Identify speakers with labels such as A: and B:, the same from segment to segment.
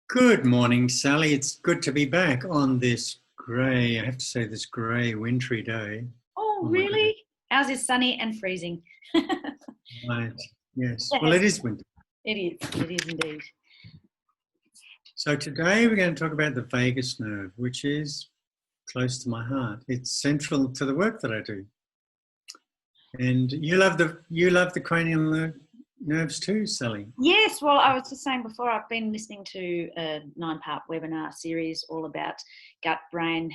A: Good morning, Sally. It's good to be back on this grey, I have to say, this grey, wintry day.
B: Oh,
A: Oh my goodness.
B: really? Ours is sunny and freezing.
A: Right. Yes. Well,
B: Yes,
A: it is winter.
B: it is. It is indeed.
A: So today we're going to talk about the vagus nerve, which is close to my heart. It's central to the work that I do. And you love the cranial nerves too, Sally.
B: Yes, well, I was just saying before, I've been listening to a 9-part webinar series all about gut-brain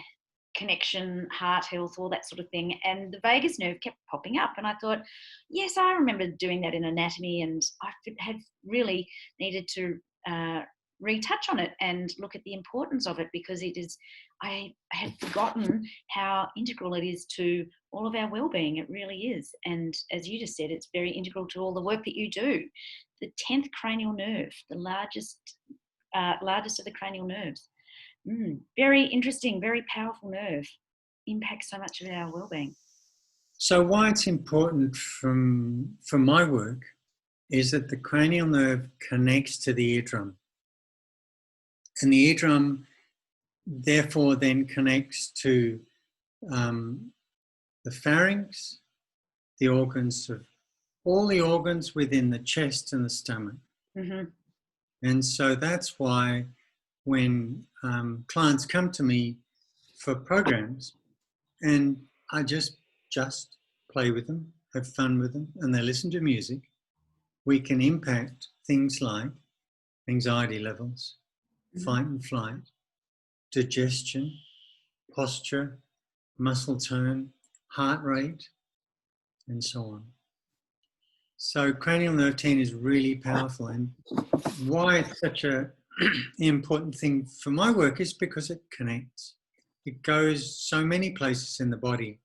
B: connection, heart health, all that sort of thing. And the vagus nerve kept popping up. And I thought, yes, I remember doing that in anatomy, and I had really needed to retouch on it and look at the importance of it, because it is, I had forgotten how integral it is to all of our well-being. It really is. And as you just said, it's very integral to all the work that you do. The 10th cranial nerve, the largest of the cranial nerves. Very interesting, very powerful nerve. Impacts so much of our well-being.
A: So why it's important from my work is that the cranial nerve connects to the eardrum. And the eardrum, therefore, then connects to the pharynx, the organs of all the organs within the chest and the stomach.
B: Mm-hmm.
A: And so that's why when clients come to me for programs, and I just play with them, have fun with them, and they listen to music, we can impact things like anxiety levels, fight and flight, digestion, posture, muscle tone, heart rate, and so on. So cranial nerve 10 is really powerful, and why it's such an important thing for my work is because it connects. It goes so many places in the body,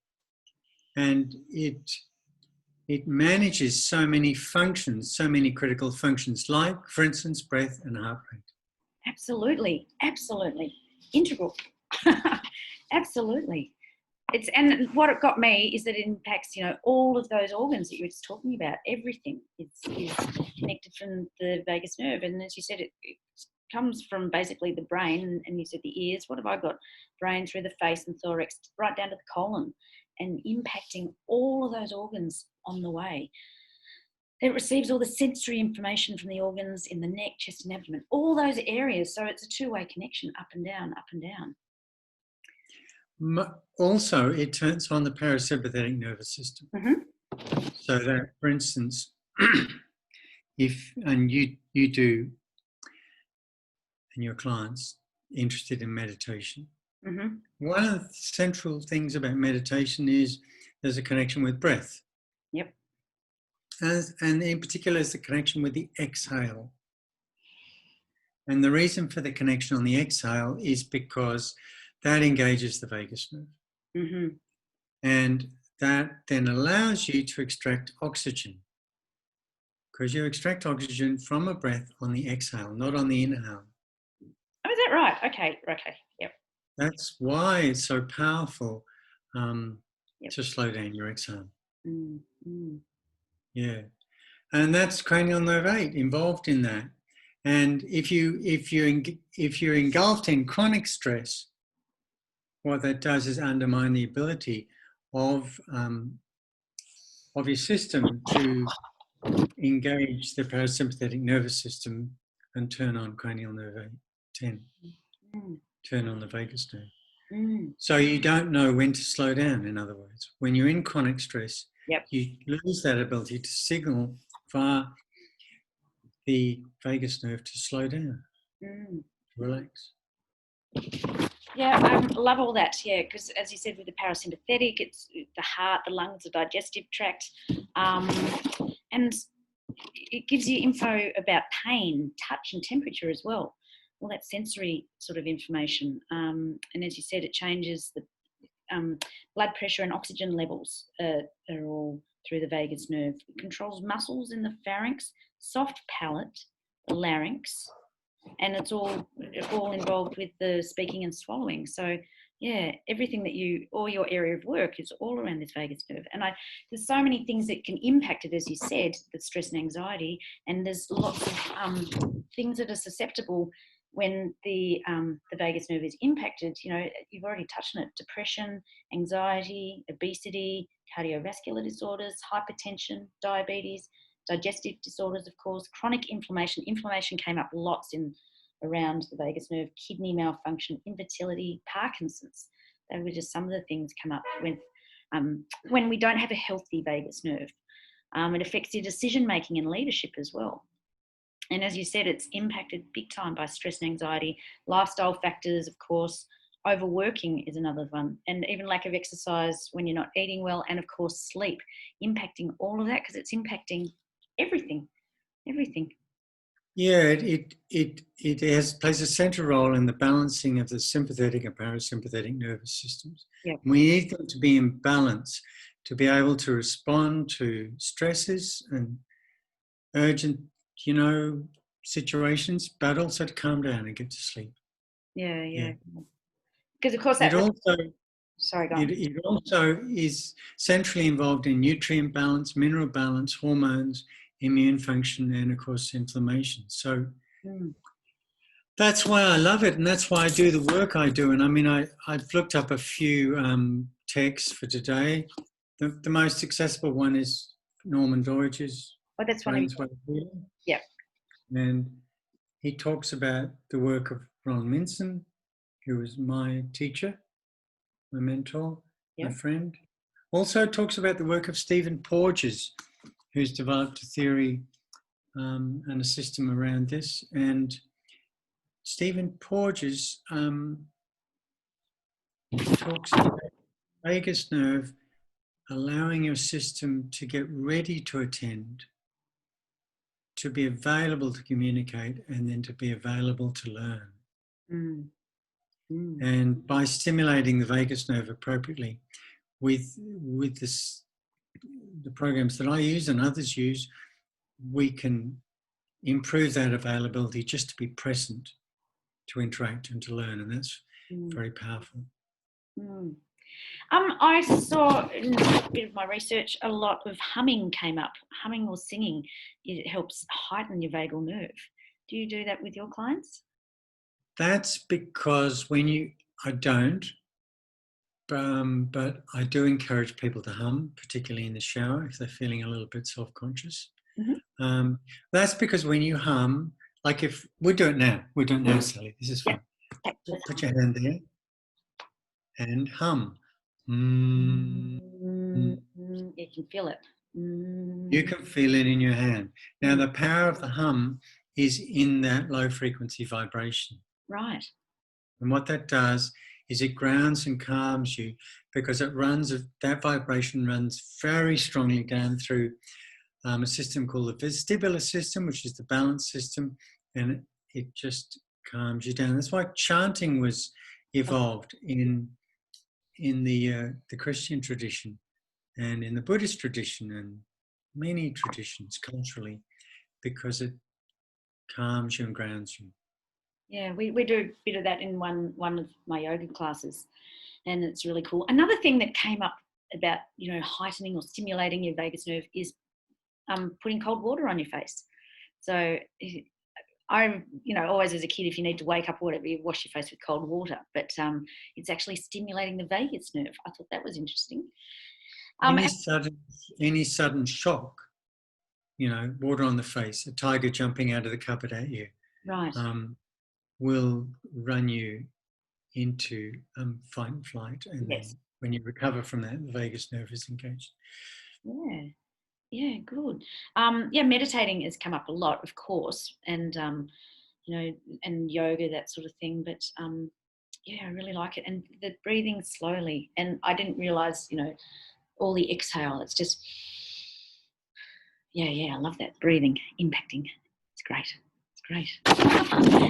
A: and it manages so many functions, so many critical functions, like, for instance, breath and heart rate.
B: Absolutely, absolutely. Integral. Absolutely. And what it got me is that it impacts, all of those organs that you were just talking about. Everything is connected from the vagus nerve. And as you said, it comes from basically the brain, and you said the ears. What have I got? Brain through the face and thorax, right down to the colon, and impacting all of those organs on the way. It receives all the sensory information from the organs in the neck, chest and abdomen, all those areas. So it's a two-way connection, up and down, up and down.
A: Also, it turns on the parasympathetic nervous system.
B: Mm-hmm.
A: So that, for instance, and you do, and your clients interested in meditation,
B: mm-hmm.
A: One of the central things about meditation is there's a connection with breath.
B: Yep.
A: And in particular is the connection with the exhale. And the reason for the connection on the exhale is because that engages the vagus nerve.
B: Mm-hmm.
A: And that then allows you to extract oxygen, because you extract oxygen from a breath on the exhale, not on the inhale.
B: Oh, is that right? Okay, yep.
A: That's why it's so powerful to slow down your exhale.
B: Mm-hmm.
A: Yeah, and that's cranial nerve 8 involved in that. And if you're engulfed in chronic stress, what that does is undermine the ability of your system to engage the parasympathetic nervous system and turn on cranial nerve 10, turn on the vagus nerve. So you don't know when to slow down, in other words. When you're in chronic stress,
B: yep,
A: you lose that ability to signal via the vagus nerve to slow down, relax.
B: Yeah, I love all that, because as you said, with the parasympathetic, it's the heart, the lungs, the digestive tract, and it gives you info about pain, touch and temperature as well, all that sensory sort of information. And as you said, it changes the blood pressure and oxygen levels are all through the vagus nerve. It controls muscles in the pharynx, soft palate, the larynx, and it's all involved with the speaking and swallowing. So yeah, everything all your area of work is all around this vagus nerve. And there's so many things that can impact it, as you said, the stress and anxiety, and there's lots of things that are susceptible when the vagus nerve is impacted, you've already touched on it: depression, anxiety, obesity, cardiovascular disorders, hypertension, diabetes, digestive disorders, of course, chronic inflammation. Inflammation came up lots around the vagus nerve, kidney malfunction, infertility, Parkinson's. They were just some of the things come up when we don't have a healthy vagus nerve. It affects your decision making and leadership as well. And as you said, it's impacted big time by stress and anxiety, lifestyle factors, of course. Overworking is another one, and even lack of exercise when you're not eating well, and of course sleep, impacting all of that, because it's impacting everything.
A: Yeah, it plays a central role in the balancing of the sympathetic and parasympathetic nervous systems.
B: Yeah.
A: We need them to be in balance to be able to respond to stresses and urgent, situations, but also to calm down and get to sleep.
B: Yeah. Because of course
A: It also
B: sorry, go on.
A: it also is centrally involved in nutrient balance, mineral balance, hormones, immune function, and of course inflammation. So that's why I love it, and that's why I do the work I do. And I mean, I've looked up a few texts for today. The most accessible one is Norman Doidge's
B: that's one of
A: Brain's Way of Healing.
B: Yeah.
A: And he talks about the work of Ron Minson, who was my teacher, my mentor, my friend. Also talks about the work of Stephen Porges, who's developed a theory and a system around this. And Stephen Porges talks about the vagus nerve allowing your system to get ready to attend, to be available to communicate, and then to be available to learn. And by stimulating the vagus nerve appropriately with the programs that I use and others use, we can improve that availability just to be present, to interact and to learn, and that's very powerful.
B: I saw in a bit of my research a lot of humming came up. Humming or singing, it helps heighten your vagal nerve. Do you do that with your clients?
A: That's because I don't, but I do encourage people to hum, particularly in the shower if they're feeling a little bit self-conscious. That's because when you hum, like if we do it now, Sally. This is fun. Put your hand there and hum.
B: You can feel it.
A: You can feel it in your hand. Now, the power of the hum is in that low frequency vibration.
B: Right.
A: And what that does is it grounds and calms you, because that vibration runs very strongly down through a system called the vestibular system, which is the balance system, and it just calms you down. That's why chanting was evolved in the Christian tradition and in the Buddhist tradition and many traditions culturally, because it calms you and grounds you.
B: Yeah, we do a bit of that in one of my yoga classes, and it's really cool. Another thing that came up about heightening or stimulating your vagus nerve is putting cold water on your face. So I'm always as a kid, if you need to wake up or whatever, you wash your face with cold water, but it's actually stimulating the vagus nerve. I thought that was interesting.
A: Any sudden shock, water on the face, a tiger jumping out of the cupboard at you,
B: right,
A: will run you into fight and flight, and then when you recover from that, the vagus nerve is engaged.
B: Yeah, good. Meditating has come up a lot, of course, and and yoga, that sort of thing. But I really like it, and the breathing slowly. And I didn't realise, all the exhale. It's just, I love that breathing, impacting. It's great.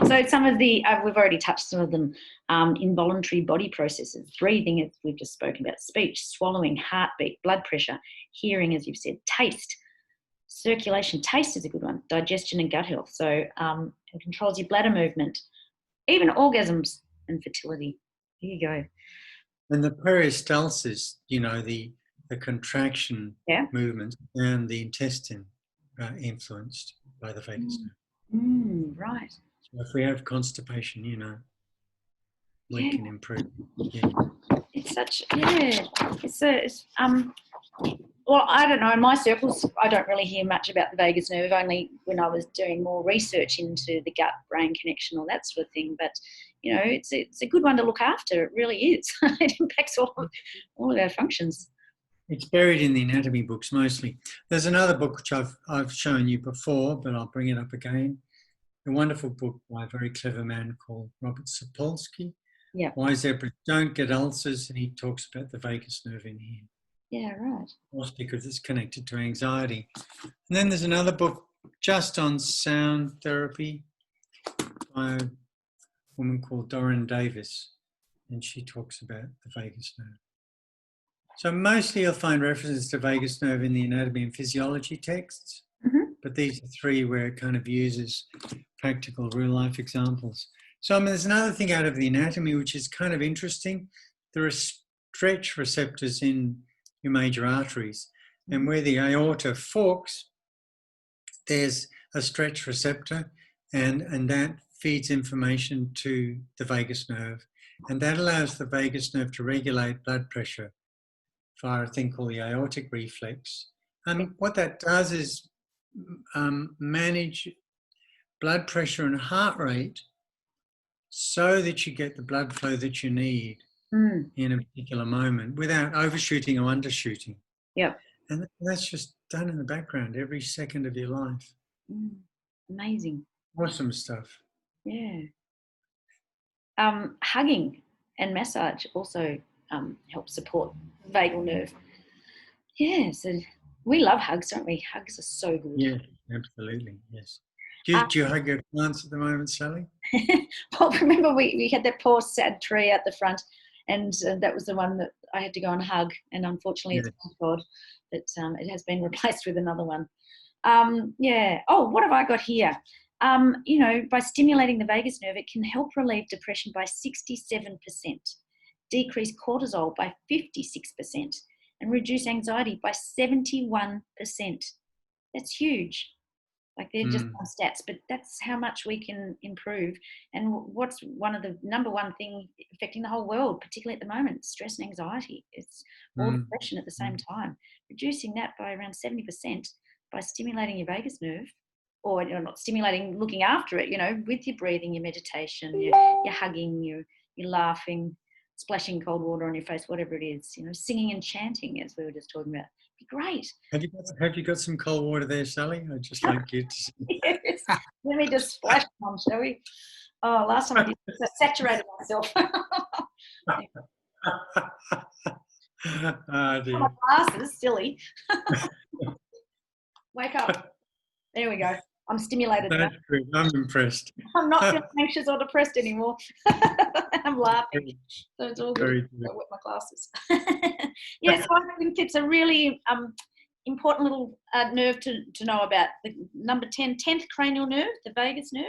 B: So some of the, we've already touched some of them, involuntary body processes, breathing, as we've just spoken about, speech, swallowing, heartbeat, blood pressure, hearing, as you've said, taste, circulation. Taste is a good one. Digestion and gut health. So it controls your bladder movement, even orgasms and fertility. Here you go.
A: And the peristalsis, the contraction movement, and the intestine influenced by the vagus nerve.
B: Right.
A: If we have constipation, we
B: Yeah,
A: can improve. Yeah.
B: it's such, yeah, well, I don't know. In my circles, I don't really hear much about the vagus nerve, only when I was doing more research into the gut-brain connection or that sort of thing. But, it's a good one to look after. It really is. It impacts all of our functions.
A: It's buried in the anatomy books mostly. There's another book which I've shown you before, but I'll bring it up again. A wonderful book by a very clever man called Robert Sapolsky.
B: Yeah.
A: Why Zebras Don't Get Ulcers, and he talks about the vagus nerve in here.
B: Yeah, right.
A: Of course, because it's connected to anxiety. And then there's another book just on sound therapy by a woman called Doreen Davis, and she talks about the vagus nerve. So mostly you'll find references to vagus nerve in the anatomy and physiology texts, but these are three where it kind of uses practical real-life examples. So there's another thing out of the anatomy which is kind of interesting. There are stretch receptors in your major arteries, and where the aorta forks, there's a stretch receptor, and that feeds information to the vagus nerve, and that allows the vagus nerve to regulate blood pressure via a thing called the aortic reflex. And what that does is manage blood pressure and heart rate so that you get the blood flow that you need in a particular moment without overshooting or undershooting.
B: Yeah.
A: And that's just done in the background every second of your life.
B: Amazing.
A: Awesome stuff.
B: Yeah. Hugging and massage also help support vagal nerve. Yeah, so we love hugs, don't we? Hugs are so good.
A: Yeah, absolutely, yes. Do you hug your plants at the moment, Sally?
B: Well, remember we had that poor sad tree at the front, and that was the one that I had to go and hug, and unfortunately it's gone, but it has been replaced with another one. Yeah. Oh, what have I got here? By stimulating the vagus nerve, it can help relieve depression by 67%, decrease cortisol by 56%, and reduce anxiety by 71%. That's huge. Like they're just some stats, but that's how much we can improve. And what's one of the number one thing affecting the whole world, particularly at the moment, stress and anxiety. It's all depression at the same time. Reducing that by around 70% by stimulating your vagus nerve, or not stimulating, looking after it, with your breathing, your meditation, your hugging, your laughing, splashing cold water on your face, whatever it is, singing and chanting, as we were just talking about. Be great.
A: Have you got some cold water there, Sally? I'd just like you to.
B: Yes. Let me just splash one, shall we? Oh, last time I did this, I saturated myself.
A: Oh, dear.
B: My glasses, silly. Wake up. There we go. I'm stimulated.
A: That's good. I'm impressed.
B: I'm not feeling anxious or depressed anymore. I'm laughing. So it's all good. I wet my glasses. Yeah, so I think it's a really important little nerve to know about. The number 10th cranial nerve, the vagus nerve.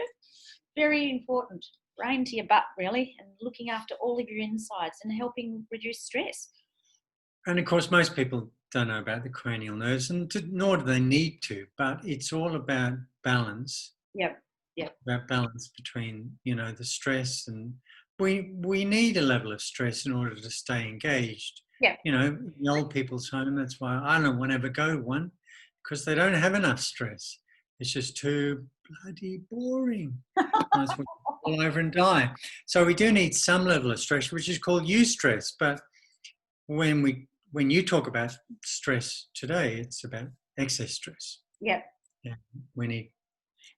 B: Very important. Brain to your butt, really, and looking after all of your insides and helping reduce stress.
A: And of course, most people don't know about the cranial nerves, and nor do they need to, but it's all about balance.
B: Yep.
A: About balance between, the stress, and we need a level of stress in order to stay engaged.
B: Yeah.
A: In the old people's home, that's why I don't want to ever go one, because they don't have enough stress. It's just too bloody boring. That's what fall over and die. So we do need some level of stress, which is called eustress. But when you talk about stress today, it's about excess stress.
B: Yep.
A: Yeah. We need.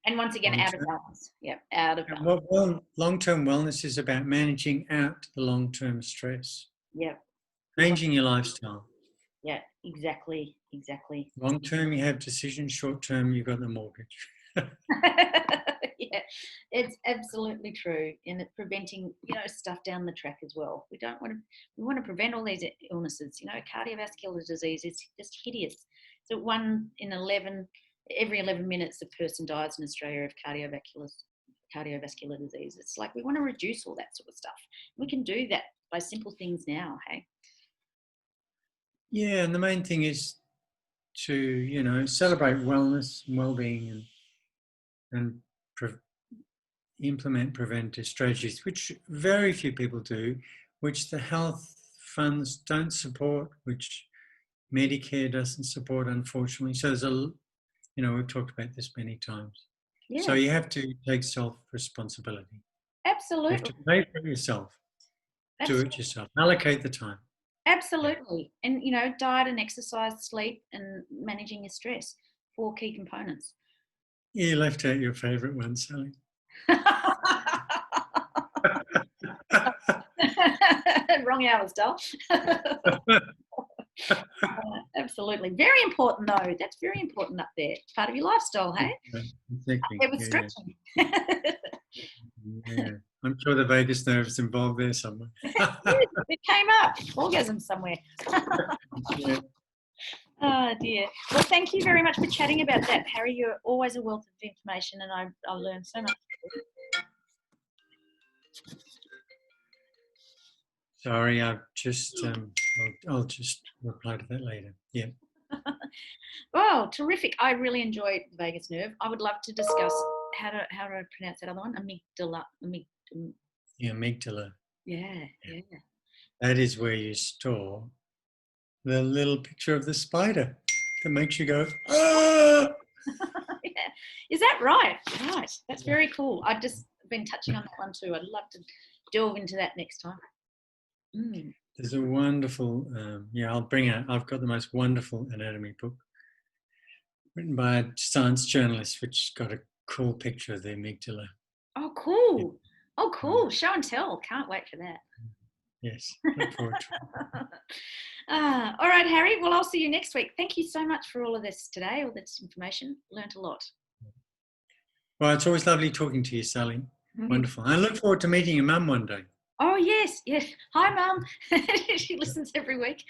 B: And once again, out of balance. Yeah, out of balance.
A: Well, long-term wellness is about managing out the long-term stress.
B: Yeah.
A: Changing your lifestyle.
B: Yeah, exactly.
A: Long-term, you have decisions. Short-term, you've got the mortgage.
B: Yeah, it's absolutely true. And it's preventing, stuff down the track as well. We want to prevent all these illnesses. Cardiovascular disease is just hideous. So every 11 minutes, a person dies in Australia of cardiovascular disease. It's like we want to reduce all that sort of stuff. We can do that by simple things now, hey?
A: Yeah, and the main thing is to, celebrate wellness and well-being and implement preventative strategies, which very few people do, which the health funds don't support, which Medicare doesn't support, unfortunately. So there's we've talked about this many times.
B: Yeah.
A: So you have to take self-responsibility.
B: Absolutely.
A: You have to pay for yourself.
B: Absolutely.
A: Do it yourself. Allocate the time.
B: Absolutely. And, diet and exercise, sleep, and managing your stress, 4 key components.
A: You left out your favourite one, Sally.
B: Wrong hours, Dal. Absolutely. Very important, though. That's very important up there. It's part of your lifestyle, hey?
A: Exactly.
B: It was stretching.
A: Yeah. I'm sure the vagus nerve's involved there somewhere.
B: It came up. Orgasm somewhere.
A: Yeah.
B: Oh, dear. Well, thank you very much for chatting about that, Harry. You're always a wealth of information, and I learned so much.
A: Sorry, I've just I'll just reply to that later. Yeah.
B: Oh, terrific. I really enjoyed the vagus nerve. I would love to discuss how to pronounce that other one. Amygdala.
A: Yeah, amygdala.
B: Yeah.
A: That is where you store the little picture of the spider that makes you go, ah!
B: Yeah. Is that right? Right. That's very cool. I've just been touching on that one too. I'd love to delve into that next time.
A: There's a wonderful, I've got the most wonderful anatomy book written by a science journalist, which got a cool picture of the amygdala.
B: Oh, cool. Yeah. Oh, cool. Show and tell. Can't wait for that.
A: Yes, look forward to it.
B: All right, Harry. Well, I'll see you next week. Thank you so much for all of this today, all this information. Learned a lot.
A: Well, it's always lovely talking to you, Sally. Wonderful. I look forward to meeting your mum one day.
B: Oh, yes. Hi, Mum. She listens every week.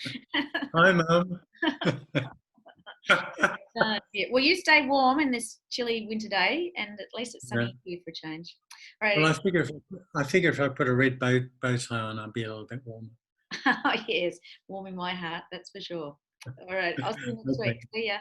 A: Hi, Mum.
B: Yeah. Well, you stay warm in this chilly winter day, and at least it's sunny here for a change. All right.
A: Well, I figure if I put a red bow tie on, I'll be a little bit warmer.
B: Yes, warming my heart, that's for sure. All right, I'll see you next week. See ya.